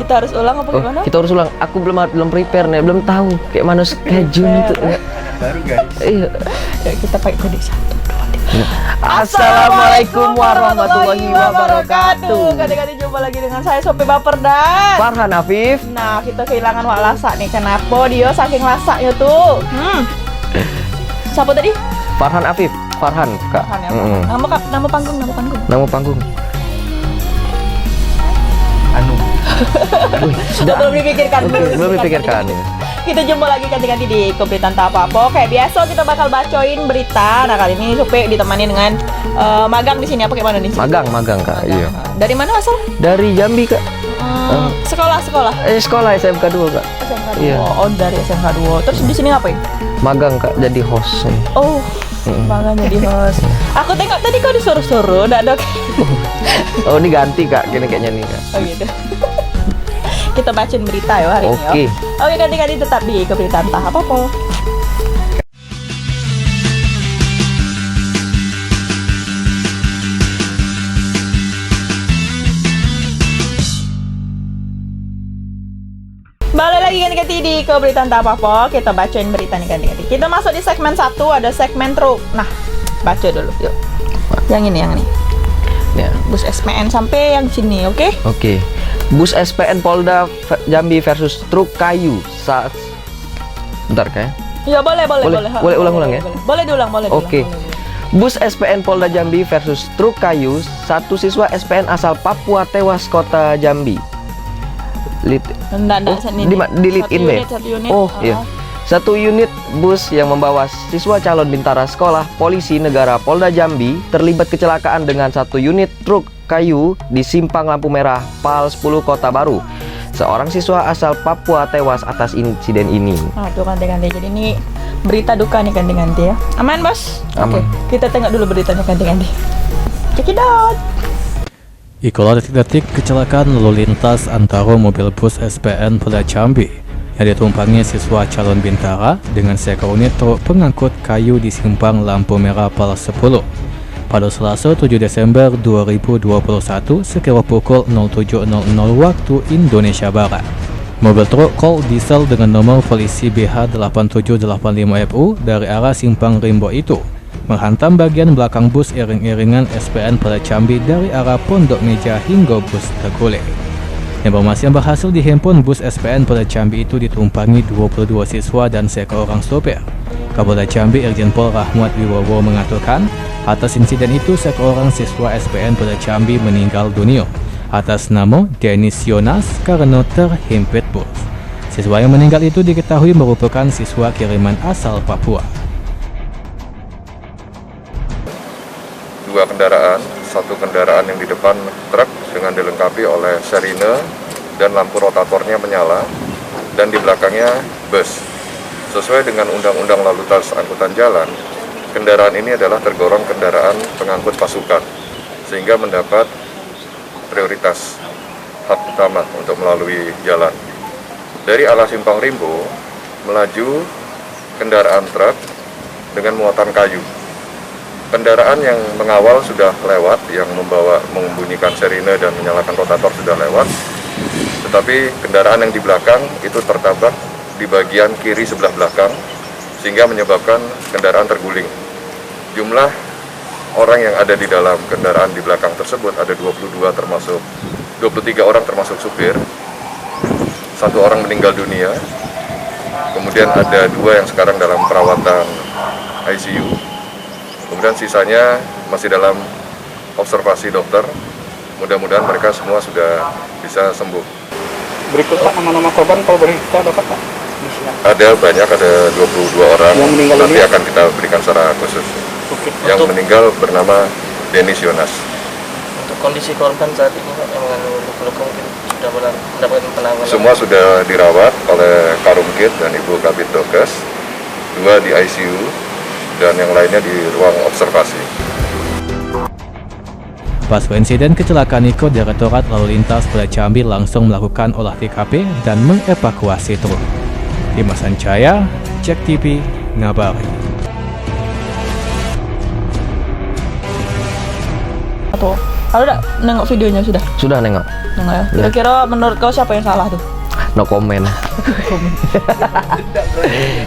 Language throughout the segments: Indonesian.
Kita harus ulang apa gimana? Kita harus ulang. Aku belum prepare nih, belum tahu kayak mana schedule itu. Baru guys. Iya. Ya, kita pakai kode 1, 2, 3. Assalamualaikum warahmatullahi wabarakatuh. Kali-kali jumpa lagi dengan saya Sopi Baper dan Farhan Afif. Nah, kita kehilangan Wak Lasak nih. Kenapa dia saking lasaknya tuh? Siapa tadi? Farhan Afif. Farhan, Kak. Farhan ya. Nama panggung. Nama panggung. Anu. Wih, sudah. Belum dipikirkan. Belum dipikirkan. Kita jumpa lagi ganti-ganti di Pemberitaan Tak Apa-apa. Kayak biasa kita bakal bacoin berita. Nah, kali ini Sopi ditemani dengan magang di sini. Apa kayak mana nih? Magang, Kak. Iya. Dari mana asal? Dari Jambi, Kak. Sekolah. Sekolah SMK 2, Kak. SMK 2. Iya. Oh, dari SMK 2. Terus di sini ngapain? Magang, Kak, jadi host. Oh, magang jadi host. Aku tengok tadi kau disuruh-suruh, enggak dok? Oh, ini ganti, Kak. Gini kayaknya nih, Kak. Oh gitu. Kita bacain berita ya hari ini. Oke. Oke, ganti-ganti tetap di Pemberitaan Tak Apa-apa. Balik lagi ganti-ganti di Pemberitaan Tak Apa-apa. Kita bacain berita nih ganti-ganti. Kita masuk di segmen 1, ada segmen truk. Nah, baca dulu yuk. Yang ini. Ya. Bus SPN sampai yang sini, oke? Oke. Bus SPN Polda Jambi versus truk kayu saat. Bentar, Kak. Ya boleh. Boleh ulang-ulang ya? Boleh diulang. Oke. Bus SPN Polda Jambi versus truk kayu, satu siswa SPN asal Papua tewas kota Jambi. Enggak, Dilitin deh. Satu unit. Oh, iya. Satu unit bus yang membawa siswa calon bintara sekolah polisi negara Polda Jambi terlibat kecelakaan dengan satu unit truk kayu di simpang lampu merah PAL 10 Kota Baru. Seorang siswa asal Papua tewas atas insiden ini. Nah, tuh ganti-ganti. Jadi ini berita duka nih ganti-ganti ya. Aman, Bos? Aman. Oke, kita tengok dulu beritanya ganti-ganti. Check it out. Ikulah detik-detik kecelakaan lalu lintas antara mobil bus SPN Polda Jambi yang ditumpangi siswa calon bintara dengan seekor unit truk pengangkut kayu di simpang lampu merah PAL 10 pada Selasa 7 Desember 2021 sekira pukul 07.00 waktu Indonesia Barat. Mobil truk kol diesel dengan nomor polisi BH8785FU dari arah simpang Rimbo itu menghantam bagian belakang bus iring-iringan SPN Polda Jambi dari arah Pondok Meja hingga bus terguling. Informasi yang berhasil dihimpun bus SPN Polda Jambi itu ditumpangi 22 siswa dan seorang sopir. Kapolda Jambi Irjen Pol Rahmat Wibowo mengatakan, atas insiden itu seorang siswa SPN Polda Jambi meninggal dunia atas nama Denis Yonas karena terhimpit bus. Siswa yang meninggal itu diketahui merupakan siswa kiriman asal Papua. Dua kendaraan, satu kendaraan yang di depan truk dengan dilengkapi oleh sirine dan lampu rotatornya menyala, dan di belakangnya bus. Sesuai dengan Undang-Undang Lalu Lintas Angkutan Jalan, kendaraan ini adalah tergolong kendaraan pengangkut pasukan, sehingga mendapat prioritas hak utama untuk melalui jalan. Dari arah simpang Rimbo melaju kendaraan truk dengan muatan kayu. Kendaraan yang mengawal sudah lewat, yang membunyikan sirine dan menyalakan rotator sudah lewat, tetapi kendaraan yang di belakang itu tertabrak di bagian kiri sebelah belakang, sehingga menyebabkan kendaraan terguling. Jumlah orang yang ada di dalam kendaraan di belakang tersebut ada 23 orang termasuk supir, satu orang meninggal dunia, kemudian ada 2 yang sekarang dalam perawatan ICU. Kemudian sisanya masih dalam observasi dokter. Mudah-mudahan mereka semua sudah bisa sembuh. Berikut Pak nama-nama korban kalau boleh kita dapat Pak. Ada banyak, ada 22 orang. Yang meninggal nanti ini? akan kita berikan secara khusus. Oke. Yang meninggal bernama Denis Yonas. Untuk kondisi korban saat ini Pak, yang luka-luka mungkin sudah mendapatkan penanganan? Semua sudah dirawat oleh Karumkit dan Ibu Kabid Dokes. 2 di ICU. Dan yang lainnya di ruang observasi. Pasca insiden kecelakaan itu, Direktorat Lalu Lintas Polda Jambi langsung melakukan olah TKP dan mengevakuasi truk. Dimas Ancaya, Cek TV, Ngabari. Kalau udah nengok videonya sudah? Sudah nengok. Nengok ya. Kira-kira menurut kau siapa yang salah tuh? No comment.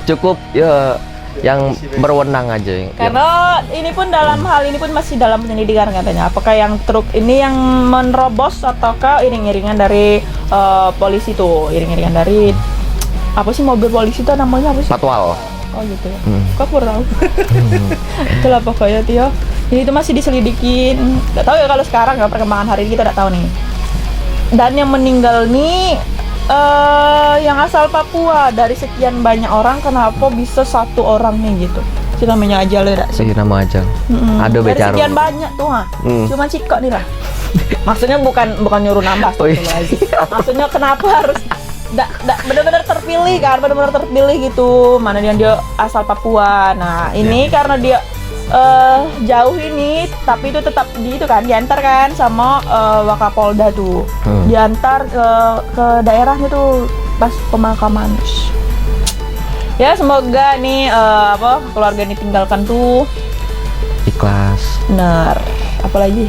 Cukup ya yang berwenang aja. Karena ini pun dalam hal ini pun masih dalam penyelidikan katanya. Apakah yang truk ini yang menerobos ataukah iring-iringan dari polisi tuh, iring-iringan dari apa sih mobil polisi itu namanya apa sih? Patwal. Oh gitu ya. Kok kurang? Itulah pokoknya Tio. Jadi itu masih diselidikin. Gak tahu ya kalau sekarang ya perkembangan hari ini kita nggak tahu nih. Dan yang meninggal nih yang asal Papua dari sekian banyak orang, kenapa bisa satu orang nih gitu? Itu namanya aja loh, Nama aja. Ada dari becara. sekian banyak tuh cuma Ciko nih lah. Maksudnya bukan nyuruh nambah, Oh, iya. maksudnya kenapa harus benar-benar terpilih kan, benar-benar terpilih gitu. Mana dia asal Papua. Nah ini karena dia jauh ini, tapi itu tetap di itu kan diantar kan sama Wakapolda tuh, diantar ke daerahnya tuh pas pemakaman. Ya semoga nih keluarga ini tinggalkan tuh Ikhlas. benar. Apalagi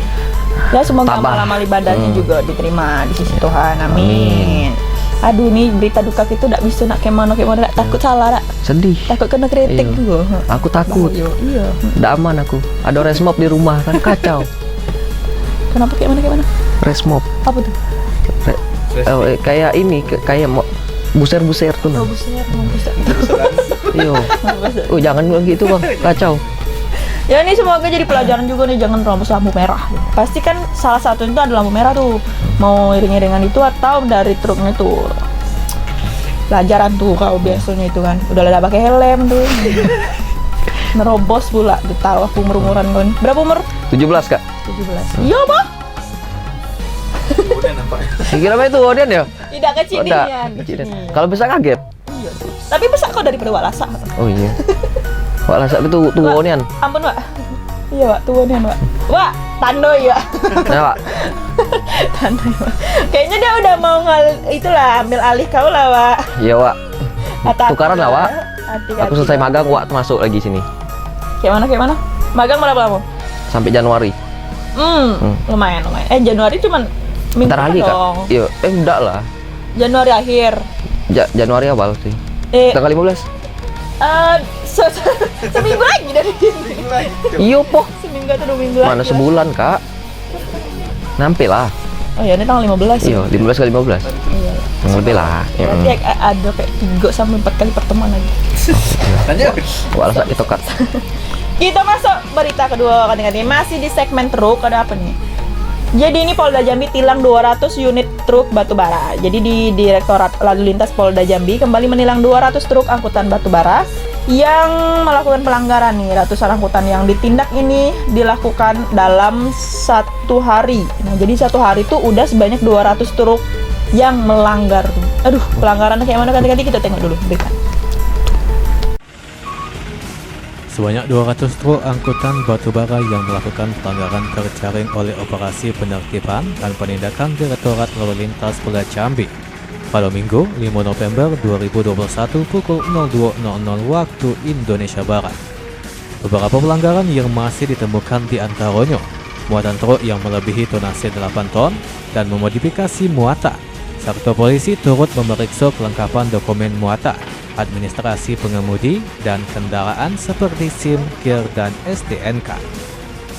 ya semoga Tabah. amal-amal ibadahnya juga diterima di sisi Tuhan. Amin. Aduh nih berita duka itu tidak bisa nak kemana takut salah, Sedih. takut kena kritik Iya. tuh. Aku takut. Iya. Nggak aman aku. Ada resmob di rumah kan kacau. Kenapa kayak mana? Resmob. Apa tuh? Kayak ini kayak buser-buser tuh. Nah. Buset. Iya. Oh jangan gitu bang, kacau. Ya ini semoga jadi pelajaran juga nih, jangan terobos lampu merah. Pasti kan salah satu itu ada lampu merah tuh, mau iring-iringan itu atau dari truknya tuh. Pelajaran tuh kalau biasanya itu kan, udah ada pakai helm tuh. Nerobos pula, udah tahu aku umur-umuran kan. Berapa umur? 17 kak. 17. Iya bang. Kira apa itu Odian ya? Tidak kecil Udah. nih. Kalau besar kaget. Iya. Tapi besar kok daripada Wak Lasa. Oh iya. Wak Lasa itu tuh Wak. Odian. Ampun Wak. Iya Wak, tuh nih Wak. Wak, tandoy ya. Ya Wak. Tandoy Wak. Kayaknya dia udah mau ambil alih kau lah Wak. Iya Wak. Hati-hati, Tukaran lah Wak. Hati-hati. Aku selesai magang Wak masuk lagi sini. Kayak mana? Magang berapa lama? Sampai Januari. Lumayan. Januari cuman minggu Ntar lagi kak. dong. Iya. Enggak lah. Januari akhir. Januari awal sih. Tanggal 15. Seminggu lagi dari sini. Iya poh. Seminggu atau 2 minggu lagi. Mana sebulan kak? Nampi lah. Oh ya, ini tanggal 15 ya? Iya, 15 kali 15. Iya. Yang lebih lah. Berarti ada kayak 3 sampai 4 kali pertemuan lagi. Wak Lasa ditokat. Kita masuk berita kedua ganti-ganti. Masih di segmen truk, ada apa nih? Jadi ini Polda Jambi tilang 200 unit truk batubara. Jadi di Direktorat Lalu Lintas Polda Jambi kembali menilang 200 truk angkutan batubara yang melakukan pelanggaran nih. Ratusan angkutan yang ditindak ini dilakukan dalam 1 hari. Nah, jadi 1 hari itu udah sebanyak 200 truk yang melanggar tuh. Aduh, pelanggarannya kayak mana ganti-ganti kita tengok dulu berita. Sebanyak 200 truk angkutan batubara yang melakukan pelanggaran terjaring oleh operasi penertiban dan penindakan Direktorat Lalu Lintas Polda Jambi pada Minggu 5 November 2021 pukul 02.00 waktu Indonesia Barat. Beberapa pelanggaran yang masih ditemukan di antaranya muatan truk yang melebihi tonase 8 ton dan memodifikasi muatan, serta polisi turut memeriksa kelengkapan dokumen muatan, administrasi pengemudi, dan kendaraan seperti SIM, KIR, dan STNK.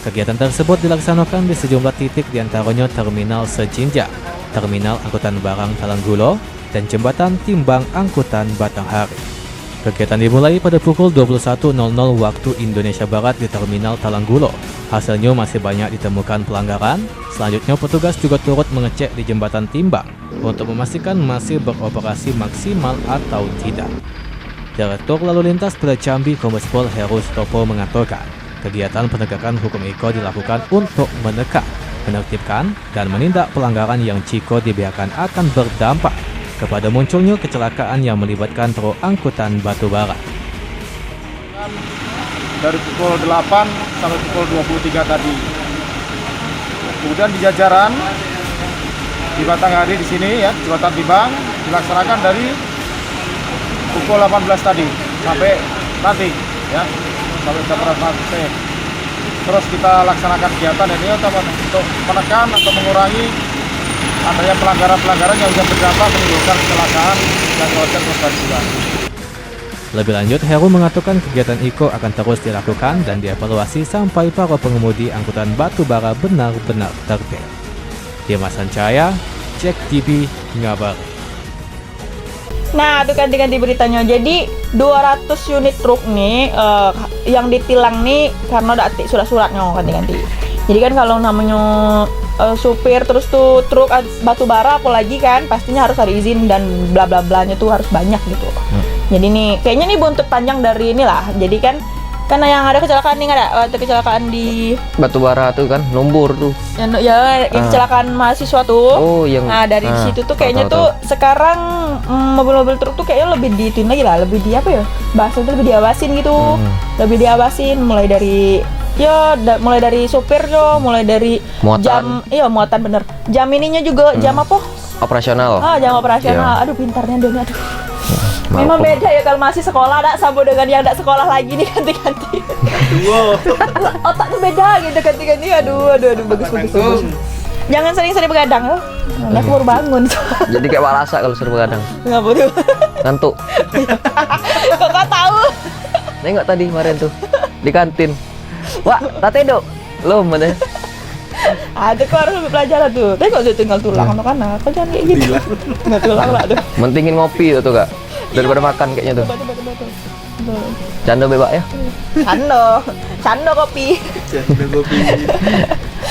Kegiatan tersebut dilaksanakan di sejumlah titik diantaranya Terminal Sejinja, Terminal Angkutan Barang Talanggulo, dan Jembatan Timbang Angkutan Batanghari. Kegiatan dimulai pada pukul 21.00 waktu Indonesia Barat di Terminal Talanggulo. Hasilnya masih banyak ditemukan pelanggaran. Selanjutnya petugas juga turut mengecek di Jembatan Timbang untuk memastikan masih beroperasi maksimal atau tidak. Direktur Lalu Lintas Polda Jambi Kombes Pol Heru Sutopo mengatakan, kegiatan penegakan hukum IKO dilakukan untuk menekan, menertibkan, dan menindak pelanggaran yang jika dibiarkan akan berdampak kepada munculnya kecelakaan yang melibatkan truk angkutan batubara. Dari pukul 8 sampai pukul 23 tadi. Kemudian di jajaran di Batanghari di sini ya, Jembatan Timbang dilaksanakan dari pukul 18 tadi sampai nanti ya, sampai jam berapa nanti. terus kita laksanakan kegiatan ini untuk menekan atau mengurangi adanya pelanggaran-pelanggaran yang bisa berdampak menimbulkan kecelakaan yang menyebabkan korban jiwa. Lebih lanjut, Heru mengatakan kegiatan IKO akan terus dilakukan dan dievaluasi sampai para pengemudi angkutan batubara benar-benar tertib. Dimas Sancaya, Cek TV, Ngabar. Nah, itu ganti-ganti beritanya. Jadi 200 unit truk nih yang ditilang nih karena udah surat-suratnya ganti-ganti. Jadi kan kalau namanya supir terus tuh truk batu bara apalagi kan pastinya harus ada izin dan bla bla blanya tuh harus banyak gitu. Jadi nih kayaknya nih buntut panjang dari inilah. Jadi kan karena yang ada kecelakaan nih ada kecelakaan di Batubara tuh kan, Lumpur tuh. ya kecelakaan mahasiswa tuh. Oh, yang Nah, dari situ tuh kayaknya tahu. tuh sekarang mobil-mobil truk tuh kayaknya lebih diituin lagi lah, lebih di apa ya? Bahasa itu lebih diawasin gitu. Lebih diawasin mulai dari mulai dari supir mulai dari Muatan. muatan bener. Jam ininya juga jam apa? Operasional. Jam operasional. Iya. Aduh, pintarnya dia aduh. Maaf, Memang Om. beda ya kalau masih sekolah sama dengan yang tidak sekolah lagi nih ganti-ganti. Otak tuh beda gitu ganti-ganti. Aduh bagus. Jangan sering-sering begadang loh. Nah, aku baru bangun. Jadi kayak walasa kalau suruh begadang. Ngapa tuh? Ngantuk. Kok kau tahu? Nengok tadi kemarin tuh di kantin. Wah, tatedo. Lo mana? Ada kok harus belajar tuh. Tapi kok tinggal tulang anak-anak. Kau jangan kayak gitu. Nggak tulang lah tuh. Mentingin ngopi tuh Kak. Daripada makan kayaknya tuh. Betul. Canda bebak ya. Cando kopi.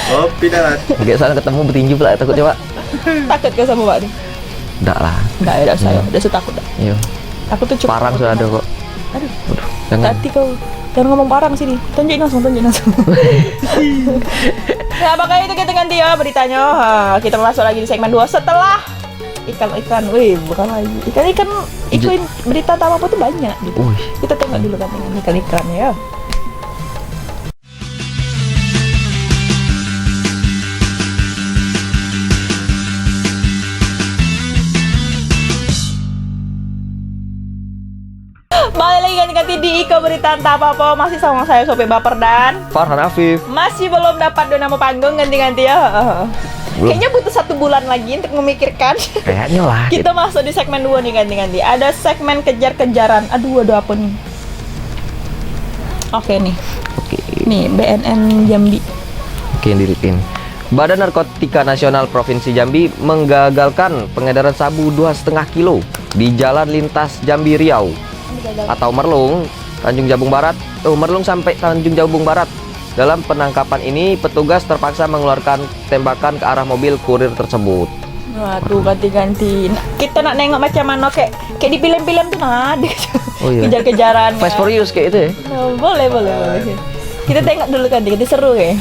Kopi dah. Kayak sana ketemu bertinju pula takut coba. Takut ke sama Pak nih? Enggak lah. Enggak ya, saya udah setakut dah. Iya. Takut tuh cuma Parang sudah ada kok. Aduh. Jangan. Hati kau. Jangan ngomong parang sini. Tunjukin langsung. Nah, makanya itu kita ganti ya beritanya. Kita masuk lagi di segmen 2 setelah ikan-ikan. Wih, bukan lagi. Ikan-ikan ikut berita apa tuh banyak gitu. Wih. Kita tengok dulu kan ikan-ikannya ya. Balik lagi ganti-ganti di Iko Berita Entah Apa-apa. Masih sama saya Sopi Baper dan Farhan Afif. masih belum dapat dua nama panggung ganti-ganti ya. Belum. Kayaknya butuh 1 bulan lagi untuk memikirkan. Kayaknya lah. Kita masuk di segmen 2 nih ganti-ganti. Ada segmen kejar-kejaran. Aduh, ada apa nih? Oke nih. Oke. Nih, BNN Jambi. Oke, dilitin. Badan Narkotika Nasional Provinsi Jambi menggagalkan pengedaran sabu 2,5 kilo di Jalan Lintas Jambi Riau atau Merlung, Tanjung Jabung Barat. Merlung sampai Tanjung Jabung Barat. Dalam penangkapan ini, petugas terpaksa mengeluarkan tembakan ke arah mobil kurir tersebut. Waduh, ganti-ganti. Nah, kita nak nengok macam mana kayak di film-film tuh ada Oh iya. kejar-kejaran. Fast Furious kayak itu ya. Oh, boleh. Kita tengok dulu ganti seru kayak.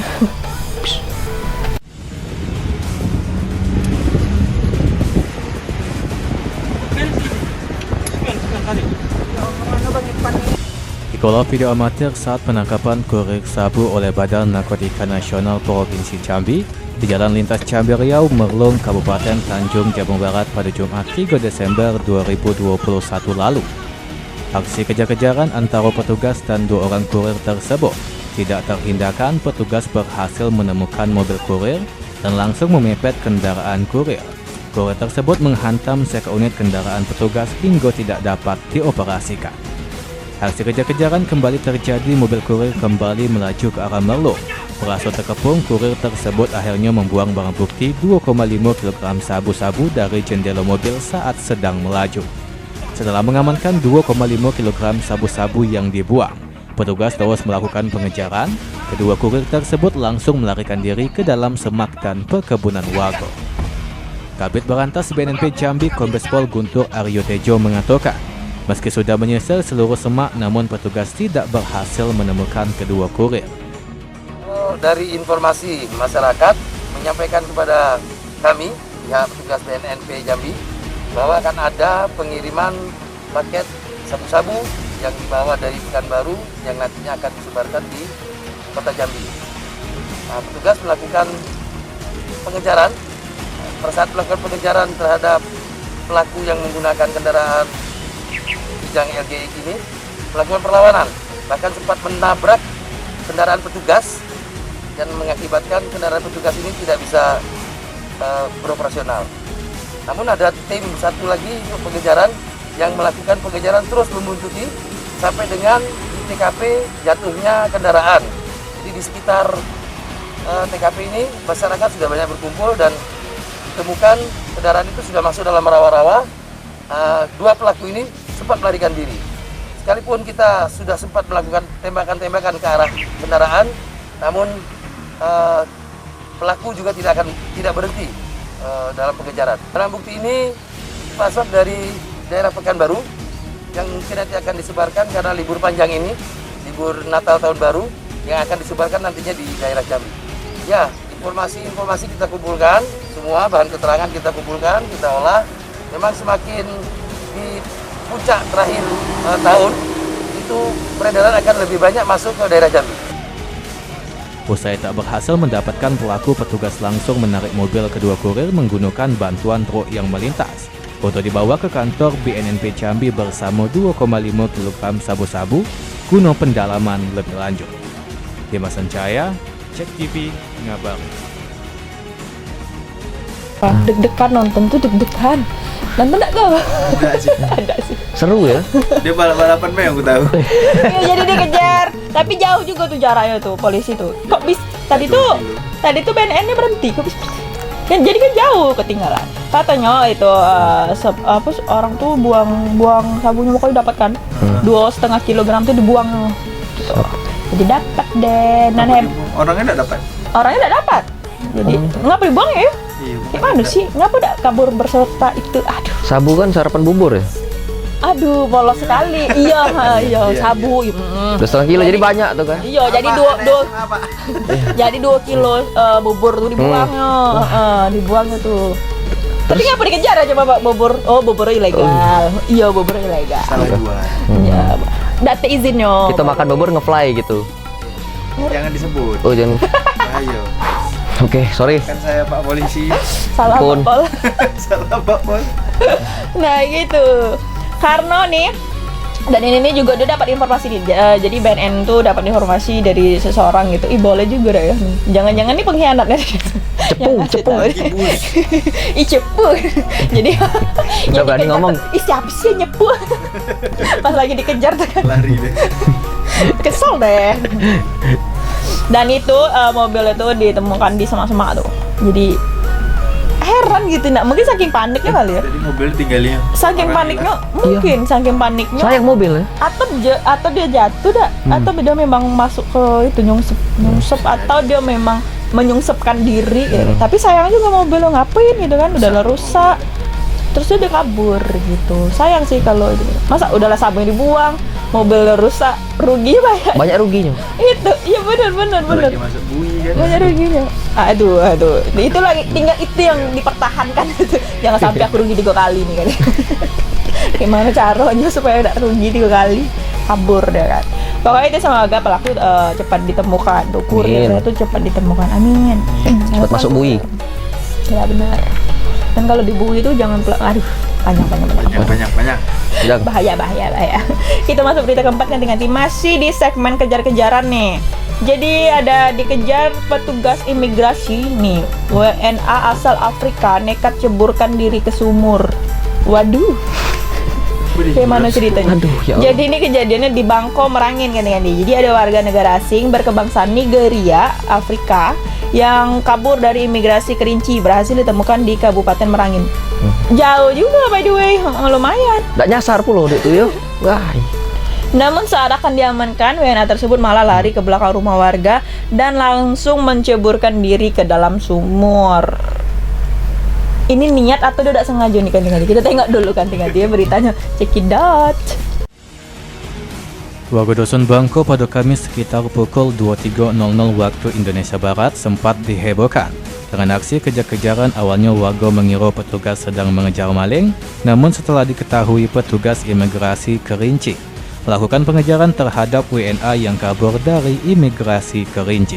Ikulah video amatir saat penangkapan kurir sabu oleh Badan Narkotika Nasional Provinsi Jambi di Jalan Lintas Jambi Riau, Merlung, Kabupaten Tanjung Jabung Barat pada Jumat 3 Desember 2021 lalu. Aksi kejar-kejaran antara petugas dan 2 orang kurir tersebut tidak terhindarkan. Petugas berhasil menemukan mobil kurir dan langsung memepet kendaraan kurir. Kurir tersebut menghantam seunit kendaraan petugas hingga tidak dapat dioperasikan. Aksi kejar-kejaran kembali terjadi. Mobil kurir kembali melaju ke arah Merlung. Merasa terkepung, kurir tersebut akhirnya membuang barang bukti 2,5 kg sabu-sabu dari jendela mobil saat sedang melaju. Setelah mengamankan 2,5 kg sabu-sabu yang dibuang, petugas terus melakukan pengejaran. Kedua kurir tersebut langsung melarikan diri ke dalam semak dan perkebunan warga. Kabid Berantas BNNP Jambi Kombes Pol Guntur Aryo Tejo mengatakan, meski sudah menyisir seluruh semak, namun petugas tidak berhasil menemukan kedua kurir. Dari informasi masyarakat menyampaikan kepada kami, pihak petugas BNNP Jambi, bahwa akan ada pengiriman paket sabu-sabu yang dibawa dari Pekanbaru yang nantinya akan disebarkan di kota Jambi. Nah, petugas melakukan pengejaran. Pada saat melakukan pengejaran terhadap pelaku yang menggunakan kendaraan Kijang LGX ini, melakukan perlawanan, bahkan sempat menabrak kendaraan petugas dan mengakibatkan kendaraan petugas ini tidak bisa beroperasional. Namun ada tim satu lagi untuk pengejaran yang melakukan pengejaran terus membuntuti sampai dengan TKP jatuhnya kendaraan. Jadi di sekitar TKP ini masyarakat sudah banyak berkumpul dan ditemukan kendaraan itu sudah masuk dalam rawa-rawa. Dua pelaku ini sempat melarikan diri. Sekalipun kita sudah sempat melakukan tembakan-tembakan ke arah kendaraan, namun pelaku juga tidak berhenti dalam pengejaran. Barang bukti ini pasok dari daerah Pekanbaru yang mungkin nanti akan disebarkan karena libur panjang ini, libur Natal Tahun Baru yang akan disebarkan nantinya di daerah Jambi. Ya, informasi kita kumpulkan, semua bahan keterangan kita kumpulkan, kita olah. Memang semakin di puncak terakhir tahun itu peredaran akan lebih banyak masuk ke daerah Jambi. Usai tak berhasil mendapatkan pelaku, petugas langsung menarik mobil kedua kurir menggunakan bantuan truk yang melintas untuk dibawa ke kantor BNNP Jambi bersama 2,5 kg sabu-sabu guna pendalaman lebih lanjut. Dimas Sancaya, Cek TV, ngabarin. Deg-degan nonton tuh deg-degan. Nonton enggak kau? Ada sih. Ada sih. Seru ya? Dia balap-balapan Pak, yang aku tahu. Ya, jadi dikejar. Tapi jauh juga tuh jaraknya tuh polisi tuh. Kok bis tadi tuh BNN-nya berhenti. Kok bis kan jadi kan jauh ketinggalan. Katanya itu orang tuh buang sabunya pokoknya dapat kan. 2,5 kilogram tuh dibuang. Gitu. Jadi dapat deh. Orangnya enggak dapat. Orangnya enggak dapat. Jadi ngapa dibuang ya? Iya. Gimana sih? Ngapa udah kabur berserta itu? Aduh. Sabu kan sarapan bubur ya? Aduh, bolos sekali. Iya, sabu. 2,5 kilo jadi banyak tuh kan? Iya, jadi jadi 2 kilo bubur tuh dibuangnya. Dibuangnya tuh. Tapi ngapa dikejar aja Bapak bubur? Oh, bubur ilegal. Iya, bubur ilegal. Salah jual. Iya. Data izinnya. Kita makan bubur nge-fly gitu. Jangan disebut. Oh, jangan. Ayo. Oke, sorry. Kan saya Pak Polisi. Salah Pun. Pol. Salah Pak Pol. Nah, gitu. Karena nih dan ini juga dia dapat informasi nih. Jadi BNN tuh dapat informasi dari seseorang gitu. Ih, boleh juga dah ya. Jangan-jangan nih pengkhianat nih. Cepu. Ih, cepu. Jadi Udah berani ngomong. Ih, siapa sih yang nyepu? Pas lagi dikejar tuh kan. Lari deh. Kesel deh. Dan itu mobil itu ditemukan di semak-semak tuh. Jadi heran gitu, nak mungkin saking paniknya kali ya. Jadi mobil tinggalnya. Saking paniknya, mungkin saking paniknya. Sayang mobil ya? Atau dia jatuh dah, atau dia memang masuk ke itu nyungsep atau dia memang menyungsepkan diri gitu. Tapi sayang juga mobil lo ngapain gitu kan, udah rusak. Terus dia kabur gitu. Sayang sih kalau itu. Masa udahlah sabun dibuang, mobil rusak, rugi banyak. Banyak ruginya. Itu, iya benar. Lagi masuk bui kan. Banyak ruginya. Aduh. Itu lagi tinggal itu yang dipertahankan itu. Jangan sampai aku rugi 3 kali nih kan. Gimana caranya supaya tidak rugi 3 kali? Kabur deh kan. Pokoknya itu semoga pelaku cepat ditemukan. Tuh kurirnya itu cepat ditemukan. Amin. Cepat masuk bui. Ya benar. Dan kalau di bui itu jangan aduh, banyak. Bahaya. Kita masuk berita keempat ganti-ganti, masih di segmen kejar-kejaran nih. Jadi ada dikejar petugas imigrasi nih. WNA asal Afrika nekat ceburkan diri ke sumur. Waduh. Gimana ceritanya? Aduh, ya Allah. Jadi ini kejadiannya di Bangko, Merangin kan. Jadi ada warga negara asing berkebangsaan Nigeria, Afrika yang kabur dari imigrasi Kerinci berhasil ditemukan di Kabupaten Merangin. Jauh juga by the way, lumayan. Nggak nyasar pula itu ya. Wah. Namun saat akan diamankan, WNA tersebut malah lari ke belakang rumah warga dan langsung menceburkan diri ke dalam sumur. Ini niat atau dia tidak sengaja nih ganti-ganti? Kita tengok dulu ganti-ganti ya beritanya. Check it out. Warga Dusun Bangko pada Kamis sekitar pukul 23.00 waktu Indonesia Barat sempat dihebohkan dengan aksi kejar-kejaran. Awalnya warga mengira petugas sedang mengejar maling, namun setelah diketahui petugas imigrasi Kerinci melakukan pengejaran terhadap WNA yang kabur dari imigrasi Kerinci.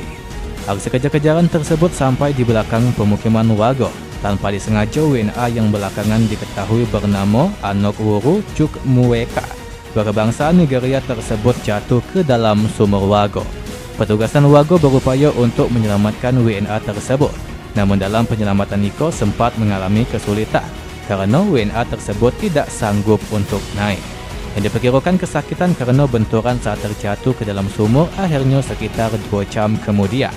Aksi kejar-kejaran tersebut sampai di belakang pemukiman warga. Tanpa disengaja, WNA yang belakangan diketahui bernama Anok Wuru Cuk Muweka berkebangsaan Nigeria tersebut jatuh ke dalam sumur warga. Petugas dan warga berupaya untuk menyelamatkan WNA tersebut. Namun dalam penyelamatan Niko sempat mengalami kesulitan karena WNA tersebut tidak sanggup untuk naik. Yang diperkirakan kesakitan karena benturan saat terjatuh ke dalam sumur akhirnya sekitar 2 jam kemudian.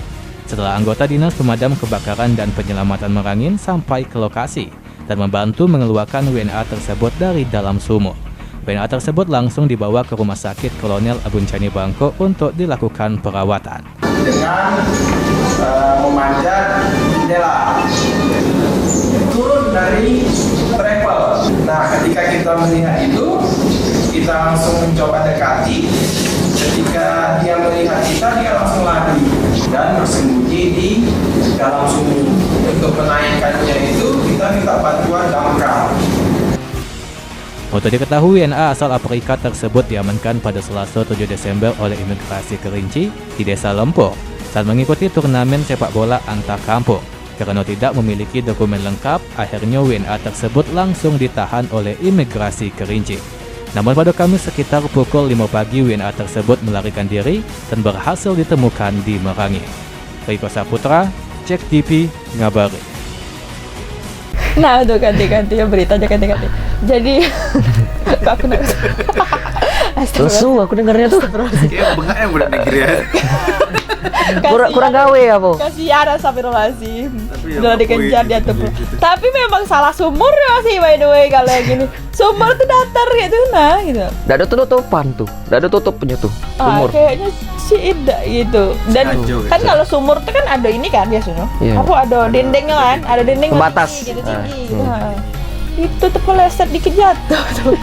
Setelah anggota Dinas Pemadam Kebakaran dan Penyelamatan Merangin sampai ke lokasi dan membantu mengeluarkan WNA tersebut dari dalam sumur. WNA tersebut langsung dibawa ke Rumah Sakit Kolonel Abuncani Bangko untuk dilakukan perawatan. Dengan memanjat jendela, turun dari travel. Nah, ketika kita melihat itu, kita langsung mencoba dekati. Ketika dia melihat kita, dia langsung lari dan bersembunyi di dalam sumur. Untuk menaikannya itu, kita minta bantuan damkar. Untuk diketahui, WNA asal Afrika tersebut diamankan pada Selasa 7 Desember oleh Imigrasi Kerinci di Desa Lempur saat mengikuti turnamen sepak bola antar kampung. Karena tidak memiliki dokumen lengkap, akhirnya WNA tersebut langsung ditahan oleh Imigrasi Kerinci. Namun pada Kamis sekitar pukul 5 pagi, WNA tersebut melarikan diri dan berhasil ditemukan di Merangin. Riko Saputra, Cek TV, ngabari. Nah, tuh ganti-ganti ya berita aja ganti-ganti. Jadi aku nak Lesu aku dengarnya tuh. Kayak bengak yang budak negeri ya. Kurang gawe apa? Kasihan astagfirullahaladzim. Tapi ya Udah apa dikejar gitu, dia tuh. gitu. Tapi memang salah sumurnya sih by the way kalau yang gini. Sumur tuh datar gitu nah gitu. Nggak ada tutupan tuh. Nggak ada tutupnya tuh. Sumur. Kayaknya sih tidak gitu. Dan Sengaja, kan gitu. kalau sumur tuh kan ada ini kan biasanya. Iya. Aku ada dindingnya kan, ada dinding Pembatas. tinggi gitu Ah, tinggi. Nah, itu tuh keleset dikit jatuh tuh.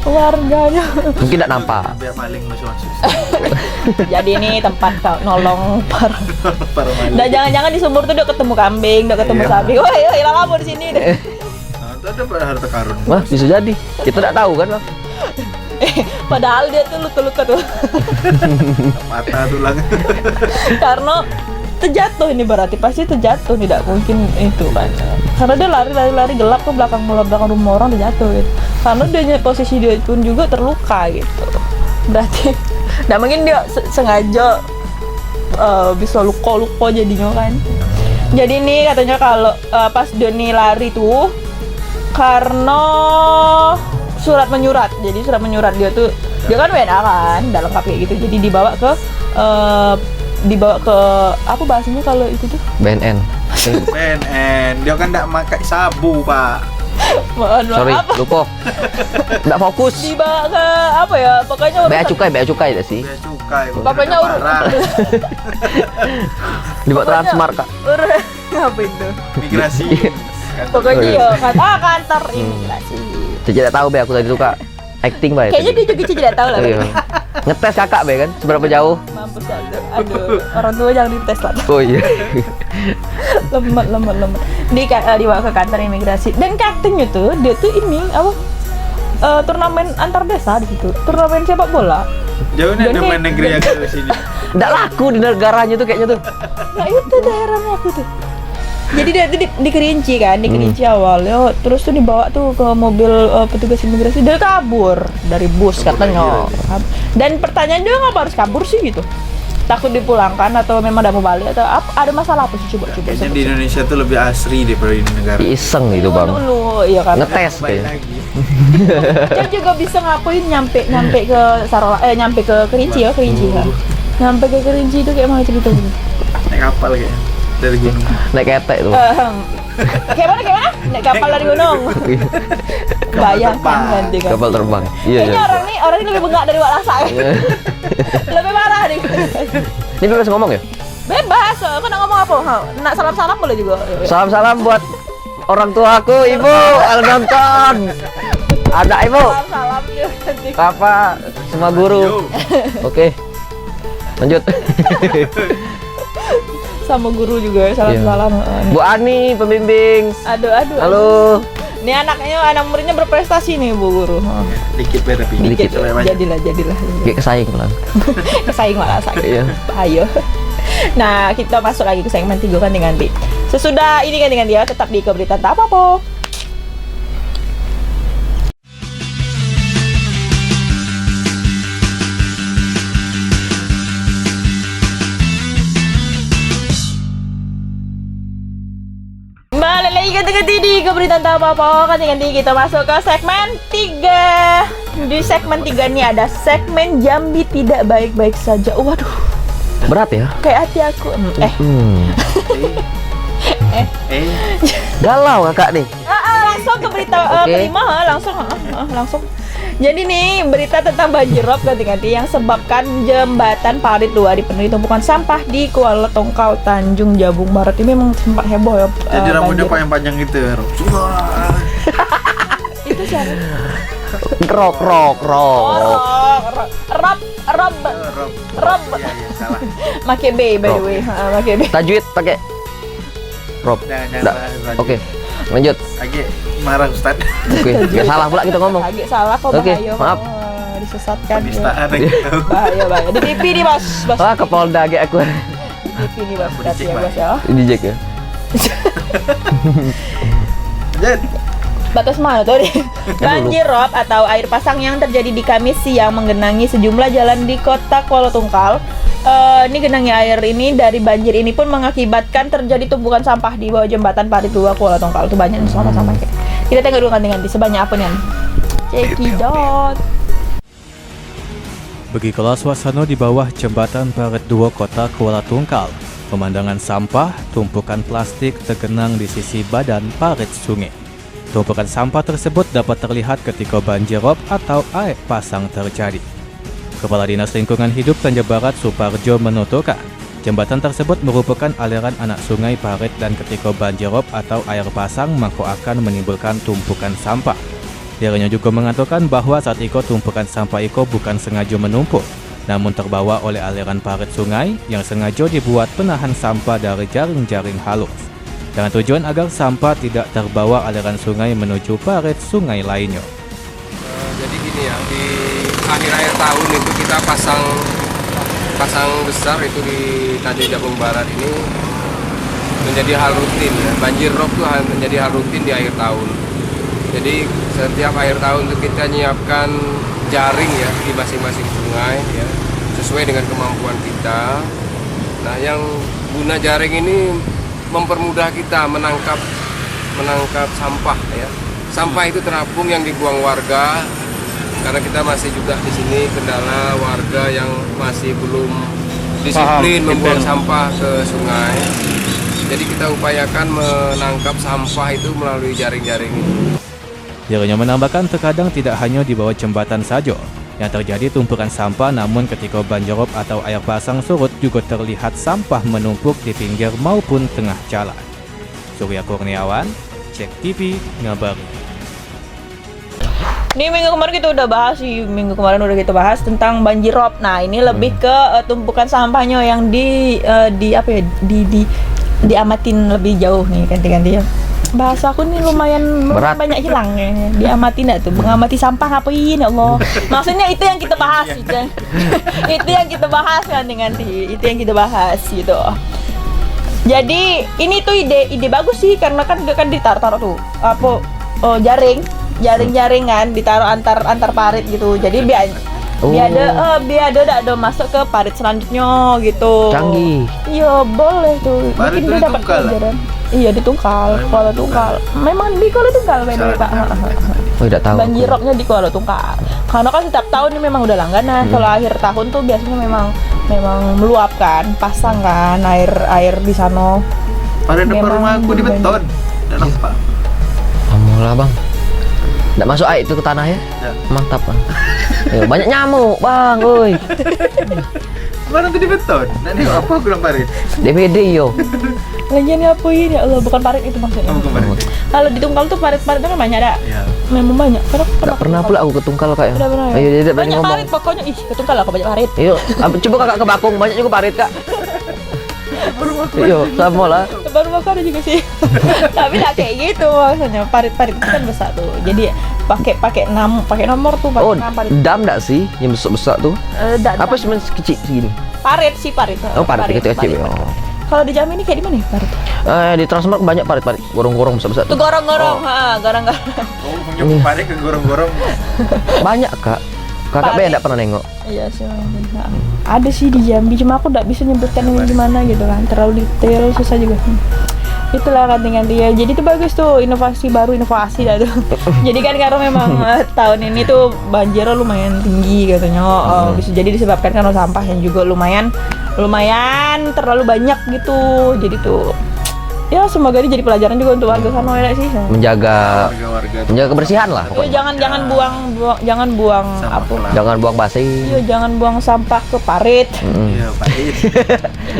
Warganya. Mungkin nggak nampak. Biar maling masuk-masuk. Jadi ini tempat kau nolong para. Para maling. Dan jangan-jangan di sumur tuh udah ketemu kambing, udah ketemu Iya. sapi. Wah, yuk hilang kamu di sini deh. Nah, itu ada pada harta karun. Wah, bisa jadi. Kita nggak tahu kan, Bang? Padahal dia tuh luka-luka tuh. Patah tulang. Karena terjatuh ini berarti pasti terjatuh, tidak mungkin itu kan. Karena dia lari gelap ke belakang rumah orang dia jatuh gitu. Karena dia posisi dia pun juga terluka gitu. Berarti nggak mungkin dia sengaja bisa luka jadinya kan. Jadi nih katanya kalau pas Doni lari tuh karena surat menyurat. Jadi surat menyurat dia tuh dia kan WNA kan dalam kayak gitu. Jadi dibawa ke apa bahasanya kalau itu tuh? BNN. BNN, dia kan nggak pakai sabu, Pak. Mohon Sorry, maaf. lupa. Nggak fokus. Dibawa ke apa ya? Pokoknya Bea cukai nggak sih? Bea cukai. Pokoknya Dibawa Transmart, Kak. apa itu? migrasi. Pokoknya ya kantor imigrasi. Tidak tahu Be, aku tadi tuh, Kak. Acting, Be. Kayaknya dia juga tidak tahu lah. Iya. Ngetes Kakak, Be, kan? Seberapa jauh? Mampus aduh, orang tua jangan dites lah. Oh iya. lemot. Dibawa ke kantor imigrasi dan katanya tuh dia tuh ini apa? Turnamen antar desa di situ. Turnamen sepak bola. Jauh nih ada Dan main negeri yang ke sini. Nggak laku di negaranya tuh kayaknya tuh. Nah itu daerahnya aku tuh. Jadi dia tuh di Kerinci kan, di Kerinci awalnya, terus tuh dibawa tuh ke mobil petugas imigrasi, dia kabur dari bus katanya. Dan pertanyaan dia ngapa harus kabur sih gitu? Takut dipulangkan atau memang udah mau balik atau apa? Ada masalah apa sih coba? Kayaknya di Indonesia tuh lebih asri daripada di negara. Iseng itu, Bang. Dulu, iya kan. Ngetes Baik kayaknya. lagi. Dia juga bisa ngapain nyampe ke nyampe ke Kerinci ya, Kerinci kan. Nyampe ke Kerinci itu kayak mana cerita gitu? Naik kapal kayaknya dari gunung. Naik ketek tuh. Kayak mana? Naik kapal dari gunung. Bayangkan nanti kan. Kapal terbang. Iya, Kayaknya iya. orang ini lebih bengak dari Wak Lasa. Lebih marah nih. Ini bebas ngomong ya? Bebas, aku nak ngomong apa? Nak salam-salam boleh juga. Salam-salam buat orang tua aku, Ibu, yang nonton. Ada Ibu, Salam dia nanti. Papa, semua guru. Oke. Lanjut. Sama guru juga salam-salam. Bu Ani, pembimbing. Aduh. Halo. Ini anak muridnya berprestasi nih Bu Guru. Dikit be tapi. Dikit. Sampai banyak. Jadilah. Kayak kesaing lah. Kesaing Wak Lasa. Iya. Ayo. Nah, kita masuk lagi ke segmen 3 ganti-ganti. Sesudah ini ganti-ganti ya, tetap di Keberita Tak Apa-apa. berita tentang apa-apa kan nanti kita masuk ke segmen 3. Di segmen 3 nih ada segmen Jambi tidak baik-baik saja. Waduh, Berat ya? kayak hati aku. Galau kakak nih. Langsung ke berita Oke. kelima, langsung. Jadi nih berita tentang banjirop ganti-ganti yang sebabkan jembatan Parit 2 dipenuhi tumpukan sampah di Kuala Tongkal, Tanjung Jabung Barat. Ini memang sempat heboh ya. Jadi rambutnya banjir. panjang itu. Itu siapa? Rob. Rob. Iya, salah. Make B by the way. Make B. Tajwid pakai Rob. Jangan Nggak. bahas Oke, lanjut. Lagi marah Ustaz. Oke, nggak salah pula kita ngomong. Agak salah kok, Oke, bahaya. maaf. Disesatkan. Ya. Penistaan gitu. Bahaya. Di TV nih, Bos. Wah, ke Polda kayak aku. Di TV nih, Bos. Hati ya, Bos ya. Ini Jack ya. Lanjut. Batas mana tuh nih? Banjirop atau air pasang yang terjadi di Kamis siang menggenangi sejumlah jalan di kota Kuala Tungkal. Ini genangnya air ini dari banjir ini pun mengakibatkan terjadi tumpukan sampah di bawah jembatan Parit 2 Kuala Tungkal. Itu banyak nih sampah-sampah kayak. Kita tengok dulu ganti-ganti sebanyak apa nih. Cekidot. Begitulah suasana di bawah jembatan Parit 2 kota Kuala Tungkal. Pemandangan sampah, tumpukan plastik tergenang di sisi badan parit sungai. Tumpukan sampah tersebut dapat terlihat ketika banjirop atau air pasang terjadi. Kepala Dinas Lingkungan Hidup Tanja Barat Suparjo menuturkan, jembatan tersebut merupakan aliran anak sungai Parit dan ketika banjirop atau air pasang maka akan menimbulkan tumpukan sampah. Dirinya juga mengatakan bahwa saat itu tumpukan sampah itu bukan sengaja menumpuk, namun terbawa oleh aliran parit sungai yang sengaja dibuat penahan sampah dari jaring-jaring halus, dengan tujuan agar sampah tidak terbawa aliran sungai menuju parit sungai lainnya. Jadi gini ya, di akhir-akhir tahun itu kita pasang besar itu di Tanjung Jabung Barat ini menjadi hal rutin ya. Banjir rob itu menjadi hal rutin di akhir tahun. Jadi setiap akhir tahun itu kita nyiapkan jaring ya di masing-masing sungai ya, sesuai dengan kemampuan kita. Nah, yang guna jaring ini mempermudah kita menangkap sampah ya. Sampah itu terapung yang dibuang warga, karena kita masih juga di sini kendala warga yang masih belum disiplin membuang sampah ke sungai. Jadi kita upayakan menangkap sampah itu melalui jaring-jaring ini. Dirinya menambahkan terkadang tidak hanya di bawah jembatan saja yang terjadi tumpukan sampah, namun ketika banjirop atau air pasang surut juga terlihat sampah menumpuk di pinggir maupun tengah jalan. Surya Kurniawan, Cek TV, ngabari. Ini minggu kemarin kita udah bahas sih, minggu kemarin udah kita bahas tentang banjirop. Nah, ini lebih ke tumpukan sampahnya yang diamatin lebih jauh nih ganti-ganti ya. Bahasa aku nih lumayan banyak hilang ya. Diamati enggak tuh? Mengamati sampah ngapain ya Allah. Maksudnya itu yang kita bahas itu yang kita bahas ganti-ganti. Itu yang kita bahas gitu. Jadi ini tuh ide bagus sih, karena kan ditaruh tuh jaring kan ditaruh antar parit gitu. Jadi biar ada masuk ke parit selanjutnya gitu. Canggih. Iya, boleh tuh. Parit Mungkin tuh dia dapat ditungkal, pelajaran. Iya, di Tungkal, Kuala Tungkal. Memang di Kuala Tungkal by the way, Pak. Oh, tidak tahu. Banjiroknya di Kuala Tungkal. Karena kan setiap tahun ini memang udah langganan. Kalau akhir tahun tuh biasanya memang meluap kan, pasang kan air di sana. Pada depan Memang rumah aku di beton. Tidak nampak. Kamu lah bang. Nggak masuk air itu ke tanah ya? Ya. Mantap bang. Yo, banyak nyamuk bang, woi. Kemarin tuh di beton. Nah, ini apa aku bilang parit? DVD yo. Lagian apa ini ya Allah, bukan parit itu maksudnya. Kamu kemarin. Kalau di Tungkal tuh parit-paritnya kan banyak ada. Ya. Memang banyak. Nggak pernah pula aku ke Tungkal kak ya. Udah pernah ya? Ayo, dia berani Banyak ngomong. parit pokoknya. Ih, ke Tungkal aku banyak parit. Yuk, coba kakak ke Bakung, banyak juga parit kak. Yo, sama lah. Baru aku ada juga sih. Tapi nggak kayak gitu maksudnya. Parit-parit itu kan besar tuh. Jadi pakai nomor tuh Oh, parit. dam nggak sih yang besar-besar tuh? Apa sih kecil segini? Parit. Oh, parit kecil-kecil. Oh. Kalau di Jambi ini kayak di mana ya parit? Di Transmart banyak parit-parit, gorong-gorong besar-besar. Tuh gorong-gorong, gorong-gorong. Oh, punya parit ke gorong-gorong. Banyak kak. Kakak B nggak pernah nengok. Iya sih. Ada sih di Jambi, cuma aku nggak bisa nyebutkan ini gimana gitu kan. Terlalu detail, susah juga. Itulah ganti-ganti ya. Jadi itu bagus tuh, inovasi dah tuh. Jadi kan karena memang tahun ini tuh banjirnya lumayan tinggi katanya. Bisa jadi disebabkan karena sampah yang juga lumayan terlalu banyak gitu. Jadi tuh ya semoga ini jadi pelajaran juga untuk warga sana ya sih. Menjaga kebersihan lah Ya, pokoknya. jangan buang apa? Jangan buang basi. Iya, jangan buang sampah ke parit. Iya, parit.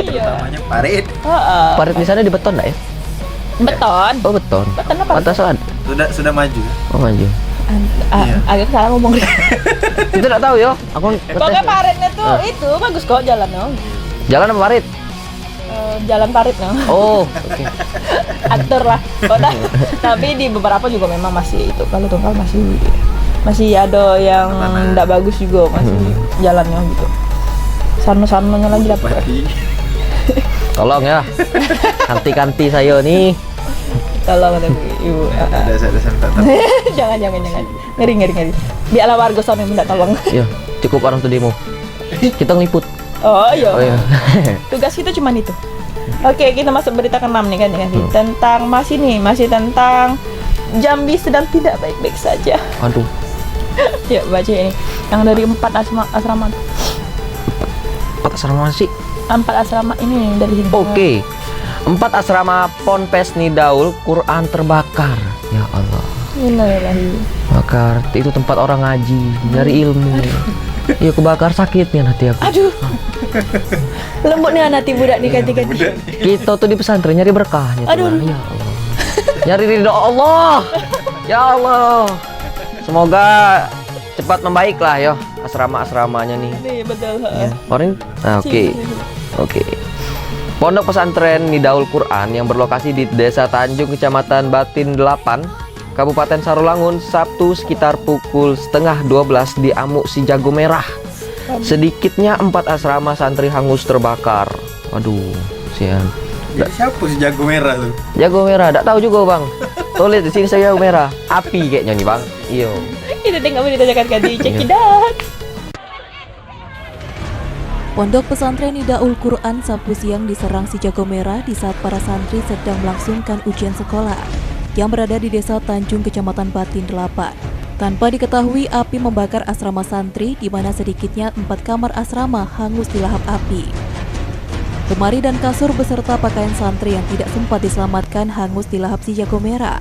Iya. Namanya parit. Parit di sana di beton enggak ya? Beton. Oh, beton. Beton apa? Pantasan. Sudah maju. Oh, maju. Agak salah ngomong. Itu enggak tahu yo. Aku Pokoknya paritnya tuh itu bagus kok jalannya. Jalan apa parit? Jalan parit no. Oh, oke. Atur lah. Tapi di beberapa juga memang masih itu. Kalau tunggal masih ada yang enggak bagus juga masih jalannya gitu. Sarno-sarnonya lagi dapat. Tolong ya. Kanti-kanti saya nih. Tolong ada ibu. Ada santai. Jangan. Ngeri. Biarlah warga sana yang minta tolong. Iya, cukup orang tuh demo. Kita ngeliput. Oh iya. Oh iya. Tugas kita cuma itu. Oke, kita masuk berita ke-6 nih kan tentang masih tentang Jambi sedang tidak baik-baik saja. Aduh. Ya baca ini. Yang dari 4 asrama. 4 asrama sih. 4 asrama ini nih dari sini. Oke. 4 asrama Ponpes Nidaul Quran terbakar. Ya Allah. Innalillahi. Bakar. Itu tempat orang ngaji, nyari ilmu. Iya kebakar sakit nih hati aku. Aduh. Lembut nih hati budak nih ganti-ganti. Kita tuh di pesantren nyari berkahnya. Aduh. Ya Allah. Nyari ridho Allah. Ya Allah. Semoga cepat membaik lah yo asrama-asramanya nih. Nih betul. Ya. Orang. Oke. Pondok pesantren Nidaul Quran yang berlokasi di Desa Tanjung, Kecamatan Batin 8, Kabupaten Sarolangun, Sabtu sekitar pukul 11:30 di Amuk Si Jago Merah. Sedikitnya 4 asrama santri hangus terbakar. Waduh, sian. Jadi siapa si jago merah tuh? Jago Merah, enggak tahu juga bang. Tulis di sini saya Jago Merah. Api kayaknya nih bang. Iyo. Itu tinggal ditanyakan ganti cek tidak. Pondok pesantren Nidaul Quran Sabtu siang diserang si jago merah di saat para santri sedang melangsungkan ujian sekolah yang berada di Desa Tanjung, Kecamatan Batin 8. Tanpa diketahui, api membakar asrama santri di mana sedikitnya 4 kamar asrama hangus dilahap api. Lemari dan kasur beserta pakaian santri yang tidak sempat diselamatkan hangus dilahap si jago merah.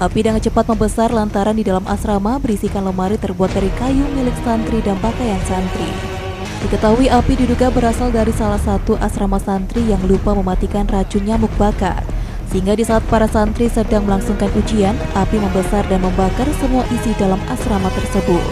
Api dengan cepat membesar lantaran di dalam asrama berisikan lemari terbuat dari kayu milik santri dan pakaian santri. Diketahui api diduga berasal dari salah satu asrama santri yang lupa mematikan racun nyamuk bakar. Sehingga di saat para santri sedang melangsungkan ujian, api membesar dan membakar semua isi dalam asrama tersebut.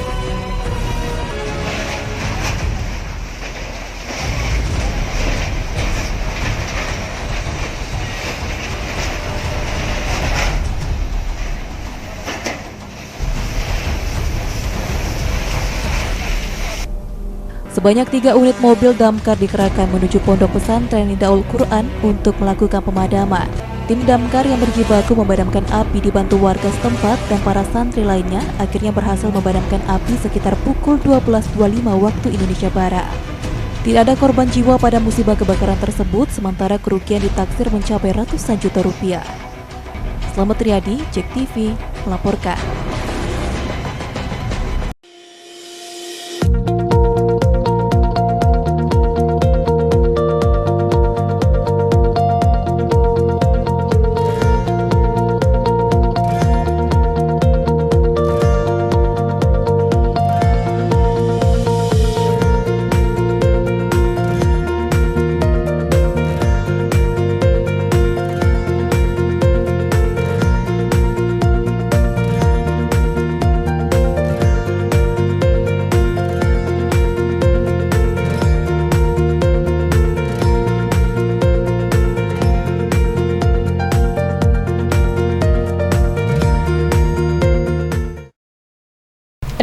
Sebanyak 3 unit mobil damkar dikerahkan menuju pondok pesantren Nidaul Quran untuk melakukan pemadaman. Tim damkar yang berjibaku memadamkan api dibantu warga setempat dan para santri lainnya akhirnya berhasil memadamkan api sekitar pukul 12.25 waktu Indonesia Barat. Tidak ada korban jiwa pada musibah kebakaran tersebut, sementara kerugian ditaksir mencapai ratusan juta rupiah. Selamat Riyadi, Cek TV, melaporkan.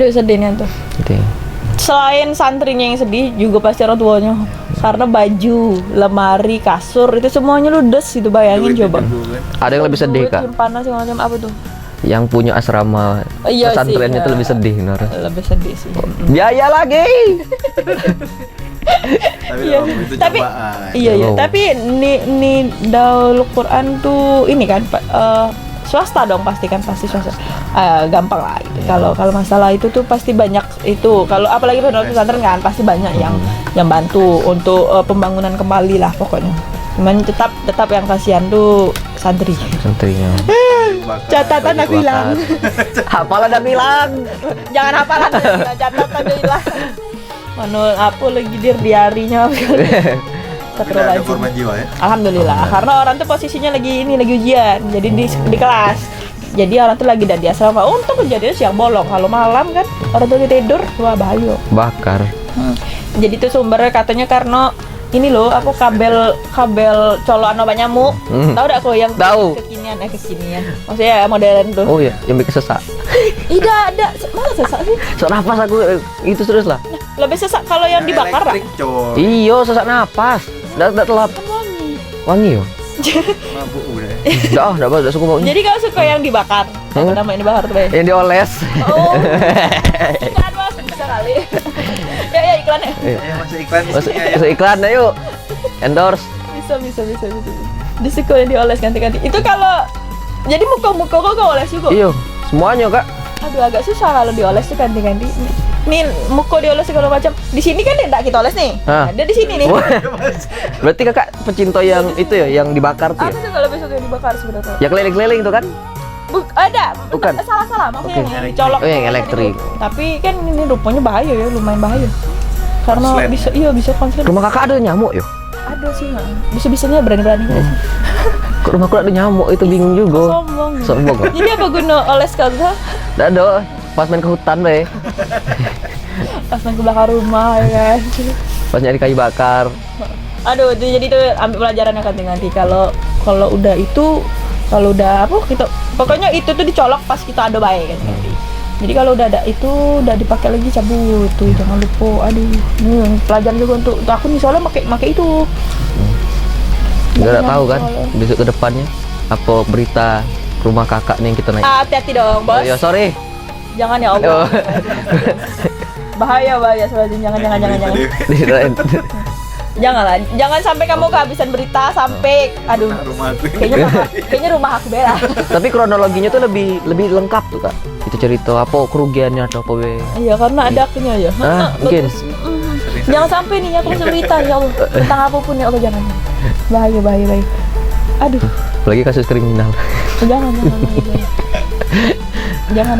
Aduh sedihnya tuh. Selain santrinya yang sedih, juga pasti orang tuanya. Karena baju, lemari, kasur itu semuanya ludes itu, bayangin coba. Ada yang lebih sedih kak. Simpanan segala macam apa tuh? Yang punya asrama pesantrennya itu lebih sedih, Nora. Lebih sedih sih. Biaya lagi. Tapi Iya. itu Tapi cobaan. iya Oh. tapi nih Darul Quran tuh ini kan swasta dong pasti swasta. Gampang lah gitu. Kalau masalah itu tuh pasti banyak itu. Kalau apalagi pondok pesantren kan pasti banyak yang bantu untuk pembangunan kembali lah pokoknya. Cuman tetap yang kasihan tuh santri. Santrinya. Catatan aku hilang. Hafalan udah bilang. Jangan hafalan, catatan aku hilang. Manul apa lagi diarinya. Tapi tidak ada korban jiwa ya. Alhamdulillah, karena orang tuh posisinya lagi ujian, jadi di kelas. Jadi orang tuh lagi di asrama. Untung kejadian siang bolong. Kalau malam kan orang tuh lagi tidur, wah bahaya. Bakar. Jadi tuh sumbernya katanya karena ini loh, apa kabel colokan obat nyamuk. Tahu enggak kok yang Tahu. kekinian. Maksudnya modern tuh. Oh iya, yang bikin sesak. Tidak ada, mana sesak sih? Sesak napas aku itu terus lah. Lebih sesak kalau yang dibakar, Pak. Elektrik, coy. Iyo, sesak napas. Nggak telap. Kan wangi. Wangi yo. Mabuk udah. Nggak suka baunya. Jadi kalau suka yang dibakar, apa namanya yang dibakar tuh, Bay? Yang dioles. Oh. Iklan Mas, bisa kali. Ya iklannya. Ya, masuk iklan di sini ya. Masuk iklan dah yuk. Endorse. Bisa. Disuka yang dioles ganti-ganti. Itu kalau jadi muka kok oles juga. Iyo, semuanya kak. Aduh agak susah kalau dioles tuh ganti-ganti. Nih muka dioles segala macam. Di sini kan tidak kita oles nih. Ah. Ada di sini nih. Berarti kakak pecinta yang itu ya, yang dibakar tuh Apa ya? tuh kalau besok yang dibakar sebenarnya? Ya keliling-keliling tuh kan? Ada. Bukan. Salah. Maksudnya Oke. yang dicolok. Oh, yang elektrik. Tapi kan ini rupanya bahaya ya, lumayan bahaya. Karena Konslet. bisa konslet. Rumah kakak ada nyamuk yo? Ada sih nggak? Bisa-bisanya berani-berani nggak sih? Kok rumahku ada nyamuk, itu bingung juga. Sombong. Kok? Jadi apa guna oles kaca? Nggak ada, pas main ke hutan be. Pas main ke belakang rumah ya kan. Pas nyari kayu bakar. Aduh, jadi tuh ambil pelajaran yang ganti-ganti. Kalau udah apa kita pokoknya itu tuh dicolok pas kita ada baik kan. Jadi kalau udah ada itu udah dipakai lagi cabut tuh, jangan lupa. Aduh, pelajaran juga untuk aku nih soalnya pakai itu. Nggak tahu kan besok ke depannya apa berita rumah kakak nih yang kita naik. Hati-hati dong, Bos. Oh, ya sorry. Jangan ya Allah. Bahaya jangan. Jangan sampai kamu kehabisan berita sampai aduh. Kayaknya rumah aku bela. Tapi kronologinya tuh lebih lengkap tuh kak. Itu cerita apa kerugiannya atau apa be. Iya karena ada akunya ya. Mungkin. Jangan sampai nih aku cerita ya Allah tentang apapun ya Allah jangan. Bahaya. Aduh. Apalagi kasus kriminal. Jangan. Jangan.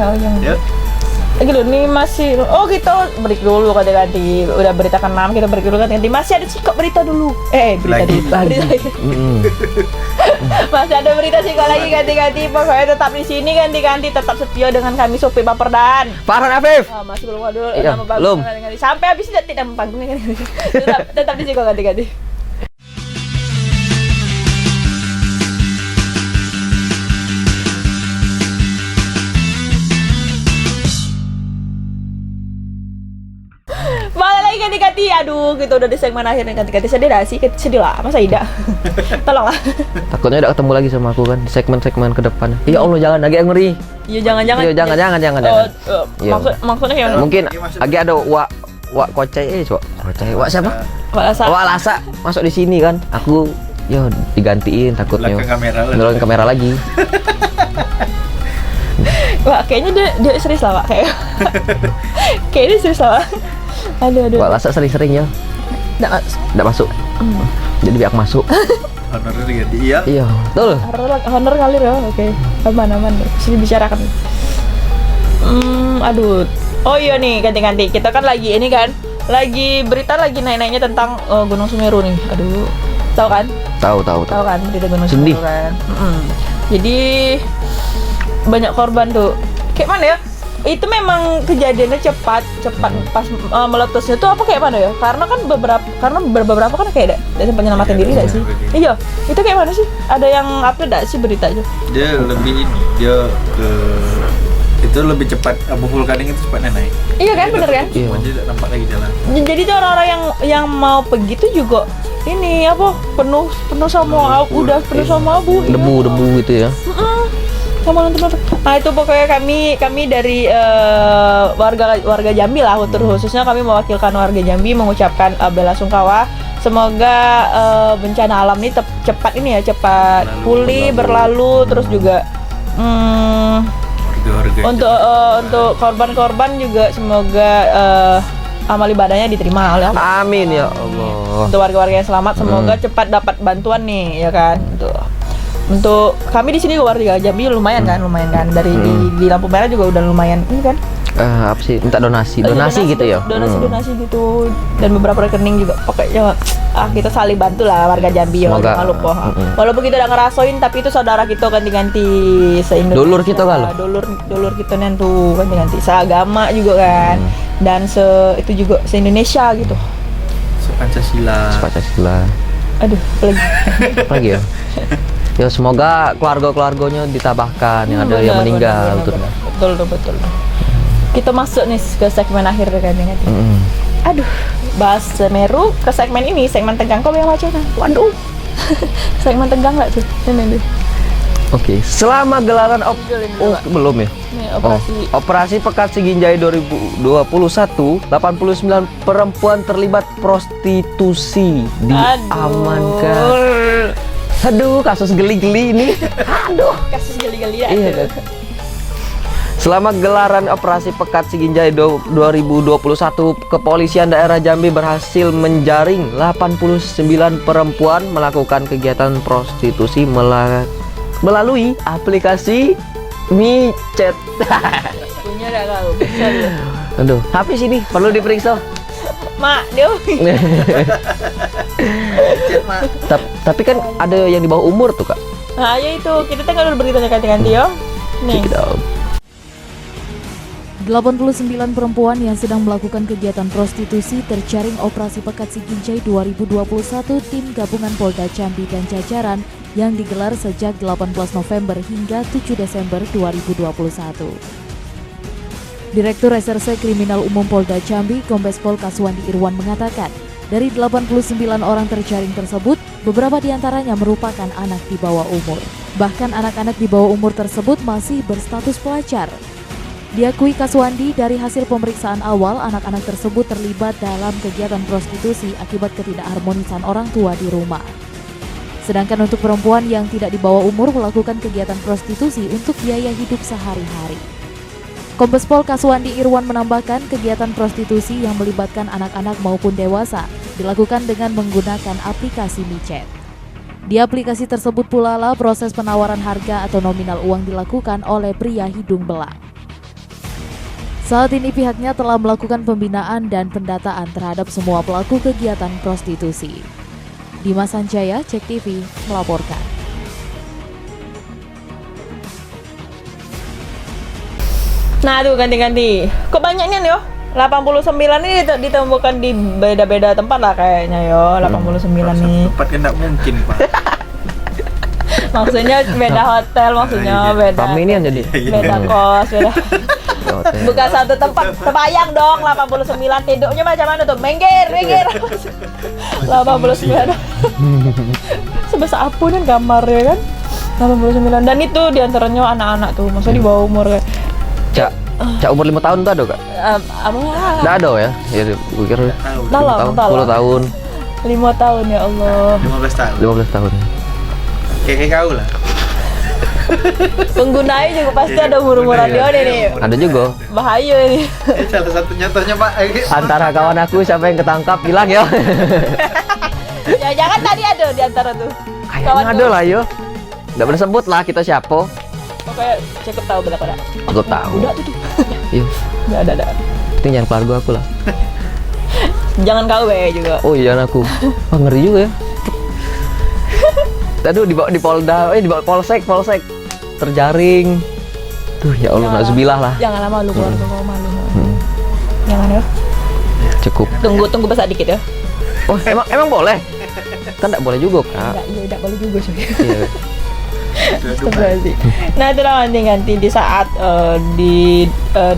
Lagi loh, nih masih kita break dulu ganti-ganti. Udah berita ke-6 kita break dulu ganti-ganti. Masih ada sih kok berita dulu. Berita. Masih ada berita sih kok lagi ganti-ganti. Pokoknya tetap di sini ganti-ganti, tetap setia dengan kami Sofi Baperdan. Farhan Afif. Masih belum ada Iya, nama belum. ganti-ganti. Sampai habis tidak mempanggungnya ganti-ganti. Tetap di sini kok ganti-ganti. Malah lagi ganti-ganti, aduh kita udah di segmen akhir nih ganti-ganti. Sedih dah sih, sedih lah, masa tidak? Tolonglah. Takutnya udah ketemu lagi sama aku kan di segmen-segmen ke depan. Ya Allah jangan lagi yang ngeri. Iya jangan. Iya jangan. Iya. Maksudnya kayak Mungkin lagi ada wak kocai kocai wak siapa? Wak Lasa masuk di sini kan. Aku digantiin takutnya. Belakang kamera lagi. Wah, kayaknya dia serius lah, Pak. Kayaknya serius lah, Pak. Aduh. Wak Lasa sering-sering ya. Nggak masuk. Jadi biar masuk. Honornya diganti iya. Iya, betul. Honor ngalir ya, oke. Aman. Sini bicarakan. Aduh. Oh iya nih, ganti-ganti. Kita kan lagi ini kan, lagi berita lagi naik-naiknya tentang Gunung Semeru nih. Aduh, tahu kan? Tahu. Tahu kan berita Gunung Sedih. Semeru kan? Jadi banyak korban tuh. Kayak mana ya? Itu memang kejadiannya cepat pas meletusnya tuh apa kayak mana ya? Karena beberapa kan kayak tidak sempat nyelamatin diri enggak sih? Iya, itu kayak mana sih? Ada yang update enggak sih beritanya? Dia itu lebih cepat, abu vulkanik itu cepat naik. Iya kan, bener kan? Iya. Jadi tidak nampak lagi jalan. Jadi tuh orang-orang yang mau pergi tuh juga ini apa penuh sama abu, udah penuh sama abu. Debu gitu ya. Sama nonton. Nah itu pokoknya kami dari warga Jambi lah, khususnya kami mewakilkan warga Jambi mengucapkan bela sungkawa. Semoga bencana alam ini cepat pulih, berlalu, terus juga untuk korban-korban juga semoga amal ibadahnya diterima oleh Allah. Amin ya Allah. Untuk warga-warga yang selamat semoga cepat dapat bantuan nih, ya kan. Untuk kami di sini warga Jambi lumayan kan dari di Lampu Merah juga udah lumayan ini kan. Apa sih, minta donasi gitu ya. Donasi gitu, dan beberapa rekening juga. Pokoknya kita saling bantu lah warga Jambi ya, walaupun kita udah ngerasain, tapi itu saudara kita ganti-ganti se-Indonesia. Dulur kita kan. Dulur kita nih tuh ganti-ganti seagama juga kan. Dan itu juga se-Indonesia gitu. Pancasila. Aduh, lagi ya. Ya semoga keluarganya ditabahkan, yang ada yang meninggal. Betul. Kita masuk nih ke segmen akhir kan ini. Aduh, bahas Semeru ke segmen ini, segmen tegang kok yang macam waduh. Segmen tegang lah tuh. Ini. Oke, selama gelaran belum ya? Operasi Pekat Siginjai 2021, 89 perempuan terlibat prostitusi diamankan. Aduh, kasus geli-geli ini. Kasus geli-geli ya. Iya, selama gelaran Operasi Pekat Siginjai 2021, Kepolisian Daerah Jambi berhasil menjaring 89 perempuan melakukan kegiatan prostitusi melalui aplikasi micet. Punya dah kau. Aduh, habis ini perlu diperiksa. Mak, dia. Tapi kan ada yang di bawah umur tuh, Kak. Nah, ya itu. Kita tengok dulu beritanya ganti-ganti yo. Nih. 89 perempuan yang sedang melakukan kegiatan prostitusi terjaring Operasi Pekat Siginjai 2021 tim gabungan Polda Jambi dan jajaran yang digelar sejak 18 November hingga 7 Desember 2021. Direktur Reserse Kriminal Umum Polda Jambi, Kombes Pol Kaswandi Irwan mengatakan, dari 89 orang terjaring tersebut, beberapa diantaranya merupakan anak di bawah umur. Bahkan anak-anak di bawah umur tersebut masih berstatus pelajar. Diakui Kaswandi, dari hasil pemeriksaan awal, anak-anak tersebut terlibat dalam kegiatan prostitusi akibat ketidakharmonisan orang tua di rumah. Sedangkan untuk perempuan yang tidak di bawah umur melakukan kegiatan prostitusi untuk biaya hidup sehari-hari. Kombes Pol Kaswandi Irwan menambahkan, kegiatan prostitusi yang melibatkan anak-anak maupun dewasa dilakukan dengan menggunakan aplikasi micet. Di aplikasi tersebut pula lah proses penawaran harga atau nominal uang dilakukan oleh pria hidung belang. Saat ini pihaknya telah melakukan pembinaan dan pendataan terhadap semua pelaku kegiatan prostitusi. Dimas Sanjaya, Cek TV, melaporkan. Nah, tuh ganti-ganti. Kok banyaknya nih yo? 89 ini ditemukan di beda-beda tempat lah kayaknya yo. 89 nih. Tempat kan enggak mungkin, Pak. Maksudnya beda hotel, maksudnya beda. Paminian jadi. Beda kos, beda. Bukan satu tempat. Terbayang dong 89 tidurnya macam mana tuh? Minggir. 89. Sebesar apa kan kamarnya kan? 89. Dan itu diantaranya anak-anak tuh. Maksudnya di bawah umur kayak. Cak umur 5 tahun tuh ada, Kak? Nggak ada ya? Ya, gue kira 10 tahun. 5 tahun ya Allah. 15 tahun. Kayak kau lah. Penggunanya juga pasti ada umur-umuran dia nih. Ada juga. Bahaya ini. Salah satu nyatanya, Pak. Antara kawan aku siapa yang ketangkap bilang ya. Ya jangan tadi ada di antara tuh. Kayaknya ada lah yo. Nggak boleh sebut lah kita siapa. Pokoknya cukup tahu berapa dah. Aku tahu. Udah tuh. Iya. Nggak ada. Itu jangan keluarga aku lah. Jangan kau juga. Oh iya aku. Wah ngeri juga ya. Aduh di Polda, di Polsek terjaring. Tuh ya Allah, nauzubillah lah. Jangan lama lu keluarga kau malu. Jangan ya. Cukup. Tunggu besar dikit ya. Oh emang boleh? Kan enggak boleh juga, Kak. Enggak boleh juga sih. Iya. Nah itu ganti-ganti di saat di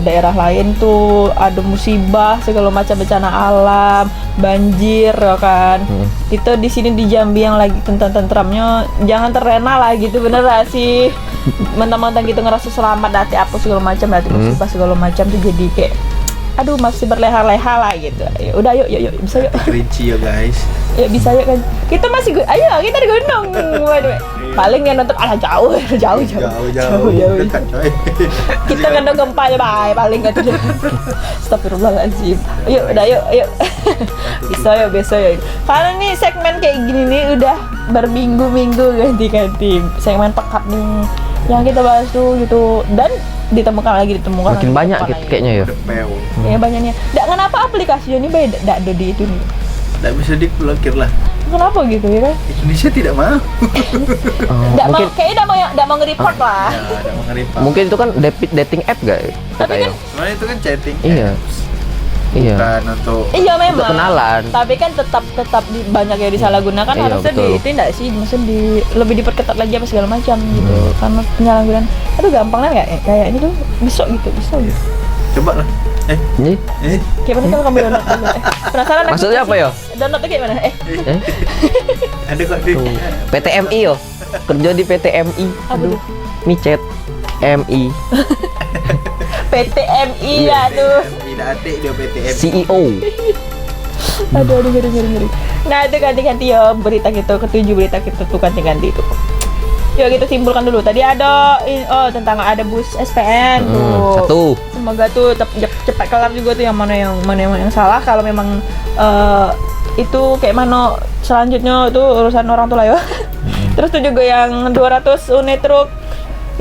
daerah lain tuh ada musibah segala macam bencana alam, banjir ya kan. Kita di sini di Jambi yang lagi tentram-tentramnya jangan terlena lah gitu, bener gak sih? Mentang-mentang gitu ngerasa selamat, hati apa segala macam, hati musibah segala macam tuh jadi kayak aduh masih berleha-leha lah gitu. Ya udah yuk bisa yuk. Kerinci ya guys. Ya bisa yuk kan. Kita masih ayo kita di gunung. Waduh. Paling yang nonton jauh. Dekat coy. Kita kena gempa ya bye paling enggak tuh. Astagfirullahaladzim. Yuk udah yuk. Bisa yuk. Karena nih segmen kayak gini nih udah berminggu-minggu ganti-ganti. Segmen pekap nih yang kita bahas tuh gitu dan ditemukan Makin banyak gitu, kayaknya ya. Ya banyaknya. Nggak kenapa aplikasinya ini beda nggak ada di itu nih. Nggak bisa diblokir lah. Kenapa gitu ya kan? Indonesia tidak mau. Mungkin Kayaknya nggak mau nge-report lah. Ya, nggak mau nge-report. mungkin itu kan dating app gak? Tapi kan Sebenarnya itu kan chatting. Iya. Iya. Bukan untuk iya memang. Untuk kenalan. Tapi kan tetap banyak yang disalahgunakan. Iya, Harusnya betul. itu enggak sih, maksudnya lebih diperketat lagi apa segala macam gitu. Karena penyalahgunaan. Aduh gampang lah kayak ini tuh bisa gitu. coba lah. Ini Kayak mana kalau kamu download dulu? Penasaran aku maksudnya apa ya? Downloadnya kayak mana? Ada kok di PTMI yo. Kerja di PTMI. Apa tuh? Micet MI. PTMI ya tuh. tidak ada dia PTM. CEO. Aduh ngeri. Nah itu ganti-ganti ya berita gitu, ketujuh berita gitu tuh ganti-ganti itu. Yuk kita simpulkan dulu. Tadi ada tentang ada bus SPN tuh. Satu. Semoga tuh cepat kelar juga tuh yang mana yang salah. Kalau memang itu kayak mana selanjutnya itu urusan orang tua lah ya. Terus tuh juga yang 200 unit truk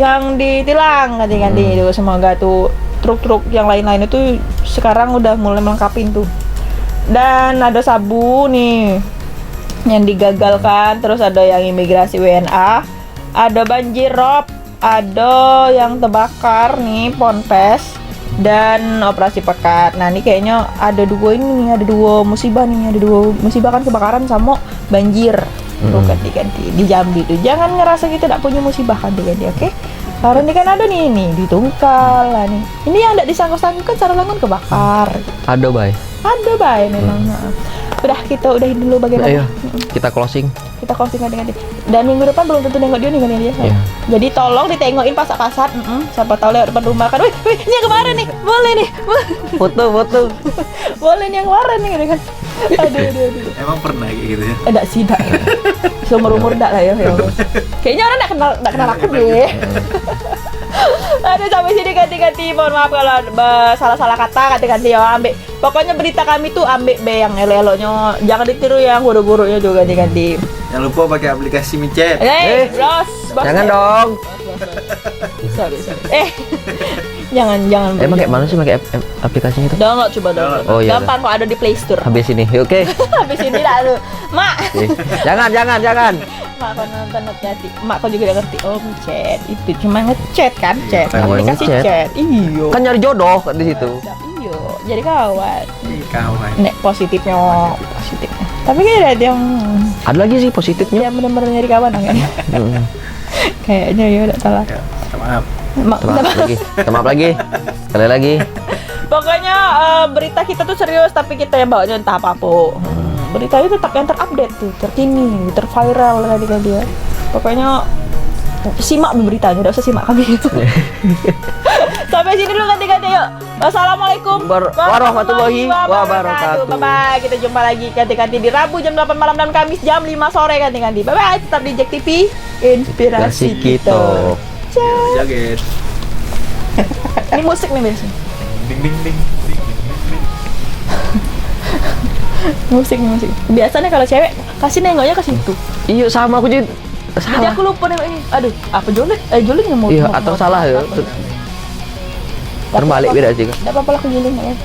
yang ditilang ganti-ganti itu. Semoga tuh truk-truk yang lain-lain itu sekarang udah mulai melengkapin tuh. Dan ada sabu nih yang digagalkan, terus ada yang imigrasi WNA, ada banjir rob, ada yang terbakar nih Ponpes dan operasi pekat. Nah ini kayaknya ada dua musibah kan, kebakaran sama banjir. Tuh ganti-ganti di Jambi tuh. Jangan ngerasa kita tidak punya musibah ganti-ganti, oke? Karena ini kan ada nih di Tungkal lah nih. Ini yang tidak disangkut-sangkutkan Saralangun kebakar. Ada bay Memang. Udah kita udahin dulu bagaimana? Ayo kita closing. Kita closing ganti-ganti. Dan minggu depan belum tentu nengok dia nih ganti dia. Iya. Jadi tolong ditengokin pasar-pasar. Siapa tahu lewat depan rumah kan. Wih, ini yang kemarin nih. Boleh nih. Foto. Boleh nih yang kemarin nih gitu kan. Aduh. Emang pernah kayak gitu ya? Enggak sih, enggak. Seumur-umur enggak lah ya. Kayaknya orang enggak kenal aku deh. Aduh, sampai sini ganti-ganti. Mohon maaf kalau salah-salah kata, ganti-ganti ya ambil. Pokoknya berita kami tuh ambil B yang elo-elonya. Jangan ditiru yang guru-gurunya juga ganti-ganti. Jangan lupa pakai aplikasi Micet. Bos. Jangan dong. Bisa. Jangan. Emang kayak mana sih pakai aplikasinya itu? Download coba. Oh iya. Gampang kok, ada di Play Store. Habis ini, oke. Habis ini lah lu. Mak. Jangan. Mak kau nonton hati. Mak kau juga udah ngerti. Oh, chat itu cuma ngechat kan, chat. Cuma Aplikasi ngechat. chat. Iyo. Kan nyari jodoh di situ. Iyo. Jadi kawan. Kawan. Nek positifnya. Tapi kayaknya ada yang Ada lagi sih positifnya. yang benar-benar nyari kawan kayaknya. Kayaknya ya udah salah. Ya, maaf. Maaf lagi. Sekali lagi. Pokoknya berita kita tuh serius, tapi kita yang bawanya entah apa. Berita itu tetap yang terupdate tuh, terkini, terviral tadi dia. Pokoknya simak beritanya, udah usah simak kami gitu. Sampai sini dulu ganti-ganti yuk. Wassalamualaikum warahmatullahi wabarakatuh. Bye-bye. Kita jumpa lagi ganti-ganti di Rabu jam 8 malam dan Kamis jam 5 sore ganti-ganti. Bye-bye. Tetap di Jack TV, inspirasi kita. Jaget. Ini musik nih biasanya. Ding. Musik. Biasanya kalau cewek kasih nengoknya ke situ. Iya sama aku juga. Jadi aku lupa nengok ini. Aduh, apa Jolin? Jolin yang mau. Iya atau salah ya. Terbalik beda sih. Enggak apa-apa lah aku Jolin ya.